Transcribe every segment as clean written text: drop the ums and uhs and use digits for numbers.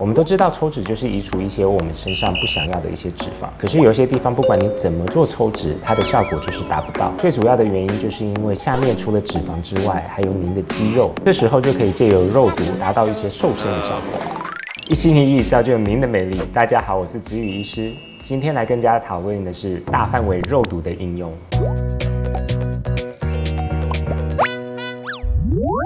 我们都知道抽脂就是移除一些我们身上不想要的一些脂肪，可是有些地方不管你怎么做抽脂，它的效果就是达不到。最主要的原因就是因为下面除了脂肪之外，还有您的肌肉，这时候就可以借由肉毒达到一些瘦身的效果。一心一意造就您的美丽。大家好，我是子宇医师，今天来跟大家讨论的是大范围肉毒的应用。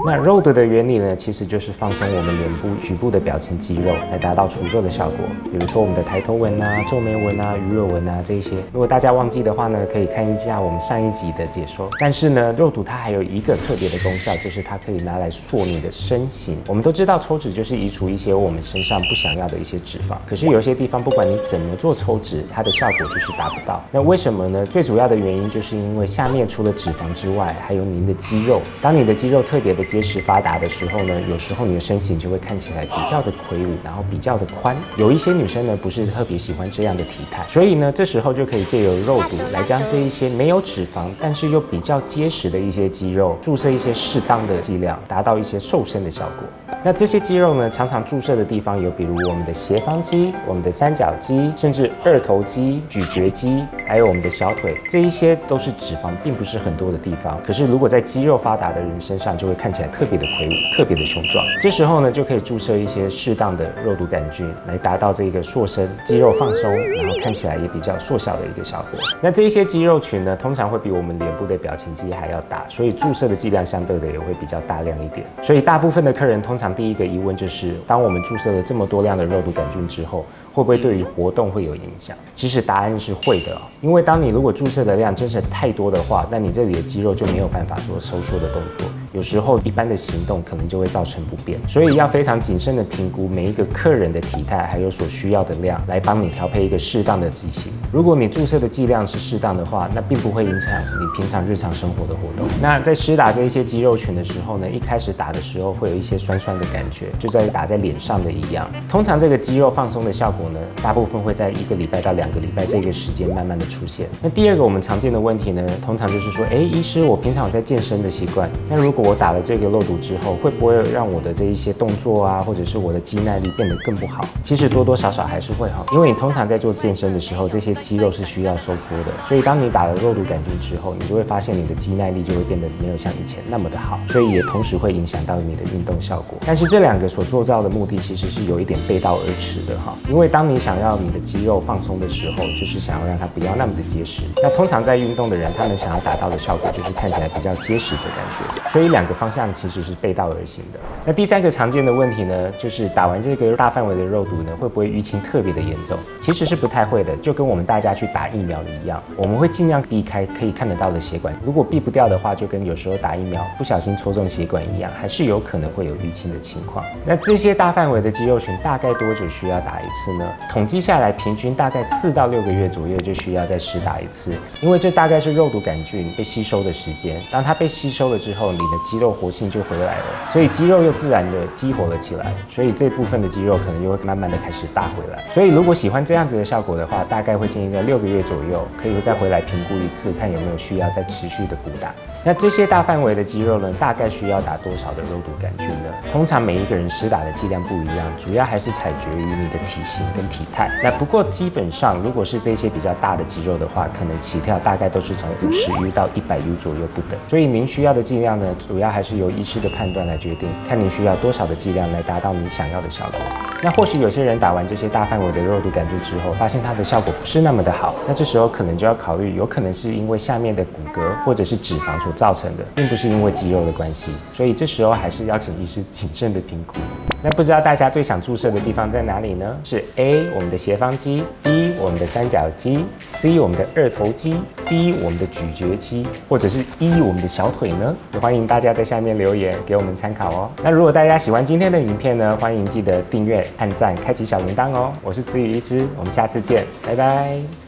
那肉毒的原理呢，其实就是放松我们脸部局部的表层肌肉，来达到除皱的效果。比如说我们的抬头纹啊、皱眉纹啊、鱼尾纹啊这一些。如果大家忘记的话呢，可以看一下我们上一集的解说。但是呢，肉毒它还有一个特别的功效，就是它可以拿来塑你的身形。我们都知道抽脂就是移除一些我们身上不想要的一些脂肪，可是有些地方不管你怎么做抽脂，它的效果就是达不到。那为什么呢？最主要的原因就是因为下面除了脂肪之外，还有您的肌肉。当你的肌肉特别的结实发达的时候呢，有时候你的身形就会看起来比较的魁梧，然后比较的宽。有一些女生呢不是特别喜欢这样的体态，所以呢这时候就可以借由肉毒来将这一些没有脂肪但是又比较结实的一些肌肉注射一些适当的剂量，达到一些瘦身的效果。那这些肌肉呢，常常注射的地方有比如我们的斜方肌、我们的三角肌，甚至二头肌、咀嚼肌，还有我们的小腿，这一些都是脂肪并不是很多的地方。可是如果在肌肉发达的人身上，就会看起来特别的魁梧，特别的雄壮。这时候呢，就可以注射一些适当的肉毒杆菌，来达到这个塑身、肌肉放松，然后看起来也比较缩小的一个效果。那这一些肌肉群呢，通常会比我们脸部的表情肌还要大，所以注射的剂量相对的也会比较大量一点。所以大部分的客人通常第一个疑问就是，当我们注射了这么多量的肉毒杆菌之后，会不会对于活动会有影响？其实答案是会的因为当你如果注射的量真是太多的话，那你这里的肌肉就没有办法做收缩的动作。有时候一般的行动可能就会造成不便，所以要非常谨慎的评估每一个客人的体态还有所需要的量，来帮你调配一个适当的剂型。如果你注射的剂量是适当的话，那并不会影响你平常日常生活的活动。那在施打这一些肌肉群的时候呢，一开始打的时候会有一些酸酸的感觉，就在打在脸上的一样。通常这个肌肉放松的效果呢，大部分会在1个礼拜到2个礼拜这个时间慢慢的出现。那第二个我们常见的问题呢，通常就是说，医师，我平常有在健身的习惯，那如果我打了这个肉毒之后，会不会让我的这一些动作啊，或者是我的肌耐力变得更不好？其实多多少少还是会因为你通常在做健身的时候，这些肌肉是需要收缩的，所以当你打了肉毒杆菌之后，你就会发现你的肌耐力就会变得没有像以前那么的好，所以也同时会影响到你的运动效果。但是这两个所塑造的目的其实是有一点背道而驰的因为当你想要你的肌肉放松的时候，就是想要让它不要那么的结实。那通常在运动的人，他们想要达到的效果就是看起来比较结实的感觉，所以两个方向其实是背道而行的。那第三个常见的问题呢，就是打完这个大范围的肉毒呢，会不会淤青特别的严重？其实是不太会的，就跟我们大家去打疫苗的一样，我们会尽量避开可以看得到的血管。如果避不掉的话，就跟有时候打疫苗不小心戳中血管一样，还是有可能会有淤青的情况。那这些大范围的肌肉群大概多久需要打一次呢？统计下来，平均大概4到6个月左右就需要再施打一次，因为这大概是肉毒杆菌被吸收的时间。当它被吸收了之后，你的肌肉活性就回来了，所以肌肉又自然的激活了起来，所以这部分的肌肉可能又会慢慢的开始大回来。所以如果喜欢这样子的效果的话，大概会建议在6个月左右，可以再回来评估一次，看有没有需要再持续的补打。那这些大范围的肌肉呢，大概需要打多少的肉毒杆菌呢？通常每一个人施打的剂量不一样，主要还是采决于你的体型跟体态。那不过基本上，如果是这些比较大的肌肉的话，可能起跳大概都是从50U 到100U 左右不等。所以您需要的剂量呢，主要还是由医师的判断来决定，看您需要多少的剂量来达到你想要的效果。那或许有些人打完这些大范围的肉毒杆菌之后，发现它的效果不是那么的好，那这时候可能就要考虑，有可能是因为下面的骨骼或者是脂肪所造成的，并不是因为肌肉的关系。所以这时候还是要请医师谨慎的评估。那不知道大家最想注射的地方在哪里呢？是 A 我们的斜方肌， B 我们的三角肌， C 我们的二头肌， D 我们的咀嚼肌，或者是 E 我们的小腿呢？也欢迎大家在下面留言给我们参考哦。那如果大家喜欢今天的影片呢，欢迎记得订阅、按赞、开启小铃铛哦。我是子宇医师，我们下次见，拜拜。